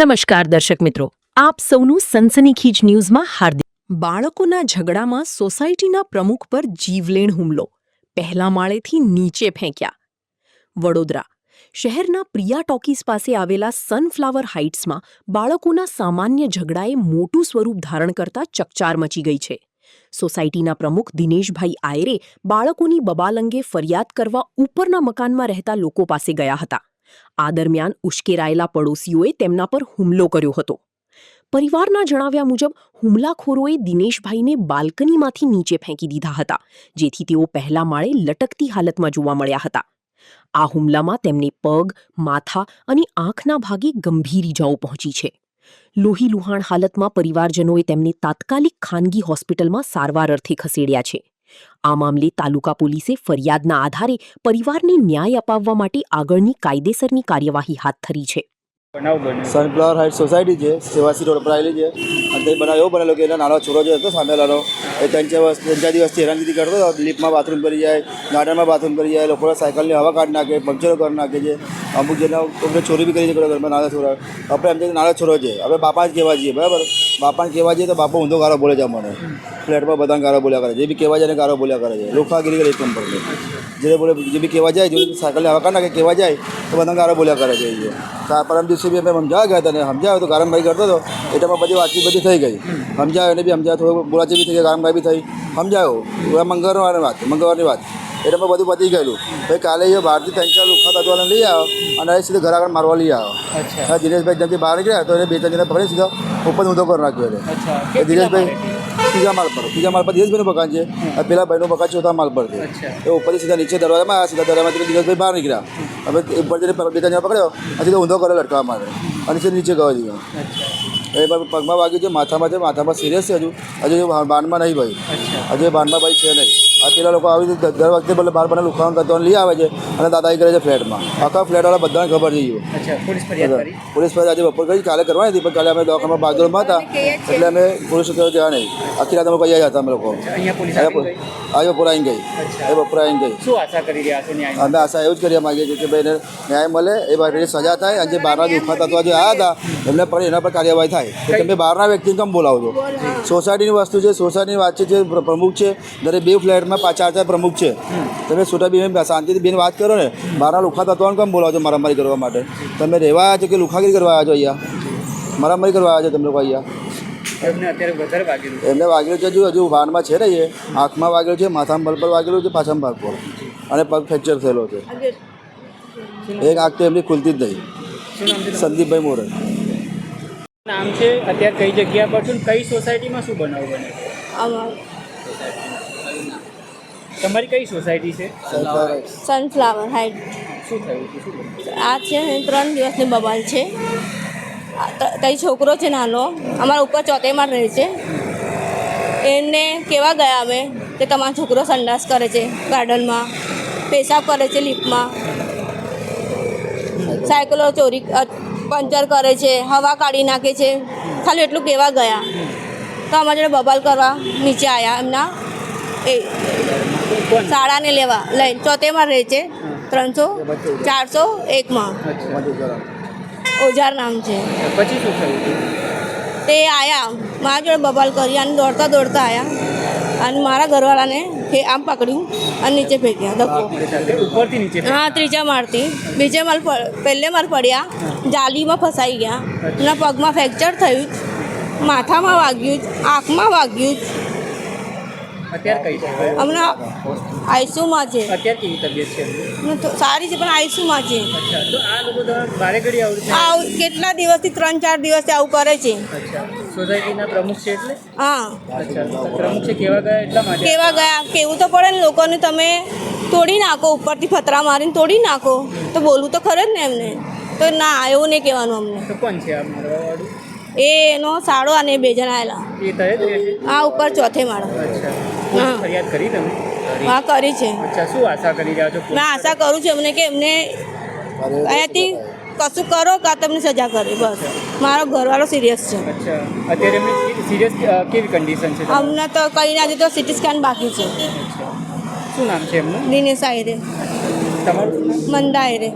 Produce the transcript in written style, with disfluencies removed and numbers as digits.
નમસ્કાર દર્શક મિત્રો, આપ સૌનું સનસનીખીજ ન્યૂઝમાં હાર્દિક. બાળકોના ઝઘડામાં સોસાયટીના પ્રમુખ પર જીવલેણ હુમલો, પહેલા માળેથી નીચે ફેંક્યા. વડોદરા શહેરના પ્રિયા ટોકીઝ પાસે આવેલા સનફ્લાવર હાઇટ્સમાં બાળકોના સામાન્ય ઝઘડાએ મોટું સ્વરૂપ ધારણ કરતા ચકચાર મચી ગઈ છે. સોસાયટીના પ્રમુખ દિનેશભાઈ આયરે બાળકોની બબાલ અંગે ફરિયાદ કરવા ઉપરના મકાનમાં રહેતા લોકો પાસે ગયા હતા. આ દરમિયાન ઉશ્કેરાયેલા પડોશીઓએ તેમના પર હુમલો કર્યો હતો. પરિવારના જણાવ્યા મુજબ હુમલાખોરોએ દિનેશભાઈને બાલ્કનીમાંથી નીચે ફેંકી દીધા હતા, જેથી તેઓ પહેલા માળે લટકતી હાલતમાં જોવા મળ્યા હતા. આ હુમલામાં તેમને પગ, માથા અને આંખના ભાગે ગંભીર ઈજાઓ પહોંચી છે. લોહીલુહાણ હાલતમાં પરિવારજનોએ તેમને તાત્કાલિક ખાનગી હોસ્પિટલમાં સારવાર અર્થે ખસેડ્યા છે. આ મામલે તાલુકા પોલીસે ફરિયાદના આધારે પરિવારને ન્યાય અપાવવા માટે આગળની કાયદેસરની કાર્યવાહી હાથ ધરી છે. સનફ્લાવર હાઇટ સોસાયટી છે, સેવાસી રોડ પર આવેલી છે. અને તે બનાવ એવો બનેલો કે એના નાનો છોરો જે હતો સામેલાનો, એ 3-4 દિવસથી હેરાનગતિ કરતો હતો. લિફ્ટમાં બાથરૂમ કરી જાય, ગાર્ડનમાં બાથરૂમ કરી જાય, લોકોના સાયકલની હવા કાઢી નાખે, પંક્ચરો કરી નાખે છે. અમુક જેના ચોરી બી કરી છે ઘરમાં નાના છોરા. આપણે એમ નાનો છોરો છે, આપણે બાપા જ કહેવા જઈએ, બરાબર. બાપાને કહેવા જઈએ તો બાપા ઊંધો ગાળો બોલે છે અમને. ફ્લેટમાં બધાને ગાળો બોલ્યા કરે છે, જે બી કહેવા જાય ને ગાળો બોલ્યા કરે છે. લોખાગીરી કરે એક નંબર પર. જે બોલે જે બી કહેવા જાય, જો સાયકલની હવા કાઢી નાખે કહેવા જાય તો બધાને ગાળો બોલ્યા કરે છે. પરમ દિવસે બી અમે સમજાવવા ગયા હતા ને સમજાવ્યો તો ગારમભાઈ કરતો હતો. એટલામાં બધી વાતચીત બધી થઈ ગઈ. સમજાવ્યો એને બી સમજાવ્યો, થોડું બોલાચી બી થઈ ગઈ, ગારમભાઈ બી થઈ. સમજાવ્યો મંગળવારની વાત એટલામાં બધું પતી ગયેલું. ભાઈ કાલે એ બહારથી 3-4 લુખ્ખા તત્વોને લઈ આવ્યો અને એ સીધું ઘર આગળ મારવા લઈ આવ્યો. દિનેશભાઈ જેમથી બહાર નીકળ્યા તો એને 2-3 જણા પકડી સીધા ઉપર ઊંધો કરી નાખ્યો. એ દિનેશભાઈ ત્રીજા માળ પર દિનેશભાઈનું મકાન છે, પેલા ભાઈનું મકાન ચોથા માળ પર છે. એ ઉપરથી સીધા નીચે દરવાજામાં આવ્યા, સીધા દરવાજામાંથી દિનેશભાઈ બહાર નીકળ્યા. હવે ઉપર જઈને 2-3 જણા પકડ્યો અને સીધો ઊંધો કર્યો લટકાવવા માટે અને સીધો નીચે ગયો દીધો. એ પગમાં વાગ્યું છે, માથામાં સિરિયસ છે. હજુ બાનમાં નહીં ભાઈ, હજુ બાનમાં ભાઈ છે નહીં. આ પેલા લોકો આવી રીતે દર વખતે બોલે બાર બાર લુખાણ કરતો લઈ આવે છે અને દાદાઈ કરે છે ફ્લેટમાં. આખા ફ્લેટવાળા બધાને ખબર થઈ ગયું. પોલીસ ફરિયાદ આજે બપોર કરી, કાલે કરવાની હતી પણ કાલે અમે દવાખાનામાં બાગદોડમાં હતા એટલે અમે પોલીસ સ્ટેશન ગયા નહીં. આખી રાત અમે કહી હતા અમે લોકો. આજે બપોર આવી ગઈ, એ બપોર આવી ગઈ. અમે આશા એવું જ કરવા માગીએ છીએ કે ભાઈને ન્યાય મળે, એ ભાઈને સજા થાય. અને જે બહારના દુઃખા તત્વો જે આવ્યા હતા એમને પણ એના પર કાર્યવાહી થાય. કે તમે બહારના વ્યક્તિને કેમ બોલાવો છો? સોસાયટીની વસ્તુ છે, સોસાયટીની વાત છે. જે પ્રમુખ છે દરેક 2 ફ્લેટમાં 4-4 પ્રમુખ છે. તમે છોટા બેન શાંતિથી બેન વાત કરો ને. બહારના લુખા તત્વોને કેમ બોલાવો છો મારામારી કરવા માટે? તમે રહેવા આવ્યા છો કે લુખાગીરી કરવા આવ્યા છો? અહીંયા મારામારી કરવા આવ્યા છો તમે લોકો અહીંયા? એમને વાગેલું છે, હજુ વાનમાં છે ને, એ આંખમાં વાગેલું છે, માથામાં બલ પર વાગેલું છે, પાછામાં ભાગ પર અને પગ ફ્રેક્ચર થયેલો છે. એક આંખ તો એમની ખુલતી જ નહીં. સંદીપભાઈ મોરે નામ છે. અત્યારે કઈ જગ્યા પર છું, કઈ સોસાયટીમાં શું બનાવ બને? તમારી કઈ સોસાયટી છે? Sunflower height. શું થયું હતું? આ છે 3 દિવસની બબાલ છે. તઈ છોકરો છે નાનો, અમારા ઉપર 4થે માળ રહે છે. એને કેવા ગયા અમે કે તમારો છોકરો સંડાસ કરે છે ગાર્ડનમાં, પેશાબ કરે છે લિફ્ટમાં, સાયકલો ચોરી પંચર કરે છે, હવા કાઢી નાખે છે. ખાલી એટલું કહેવા ગયા તો અમારા જોડે બબાલ કરવા નીચે આવ્યા. એમના એ શાળાને લેવા લઈને 4થે માળ રહે છે, 401માં. ઓજાર નામ છે. પછી શું થયું? તે આવ્યા મારા જોડે બબાલ કરી અને દોડતા આવ્યા અને મારા ઘરવાળાને આમ પકડ્યું અને નીચે ફેંક્યા ધક્કો. ઉપરથી નીચે? હા, 3જા માળથી. 2જે માળ પહેલે માળ પડ્યા, જાલીમાં ફસાઈ ગયા. એના પગમાં ફ્રેક્ચર થયું, માથામાં વાગ્યું, આંખમાં વાગ્યું. અત્યારે કઈ છે? હમણાં આઈસીયુમાં છે. અત્યારે કેવી તબિયત છે? સારી છે પણ આઈસીયુમાં છે. અચ્છા, તો આ લોકો તમારે બારે ઘડી આવું છે? કેટલા દિવસથી 3-4 દિવસથી આવું કરે છે. અચ્છા, સોસાયટીના પ્રમુખ છે એટલે? હા. અચ્છા, પ્રમુખ છે. કેવા ગયા એટલા માટે? કેવા ગયા કેવું તો પડે ને લોકોને. તમે તોડી નાખો, ઉપરથી ફતરા મારીને તોડી નાખો તો બોલવું તો ખરે જ ને એમને. તો ના, એવું નહીં કહેવાનું અમને. તો કોણ છે આ મારવાવાળું? એનો સાડો અને 2 જણા આવેલા. એ તય જ રહે છે? હા, ઉપર 4થે માળ. અચ્છા, હા. ફરિયાદ કરી તમે? હા, કરી છે. અચ્છા, શું આશા કરી રહ્યા છો? મેં આશા કરું છું એમને કે એમને અહીંયાથી કશું કરો કાં તમને સજા કરે. બસ મારો ઘરવાળો સિરિયસ છે. અચ્છા, અત્યારે એમની સિરિયસ કેવી કન્ડિશન છે? અમને તો કંઈ ના તો સિટી સ્કેન બાકી છે. શું નામ છે એમનું? દિનેશ આયરે. તમારું? મંદા આયરે.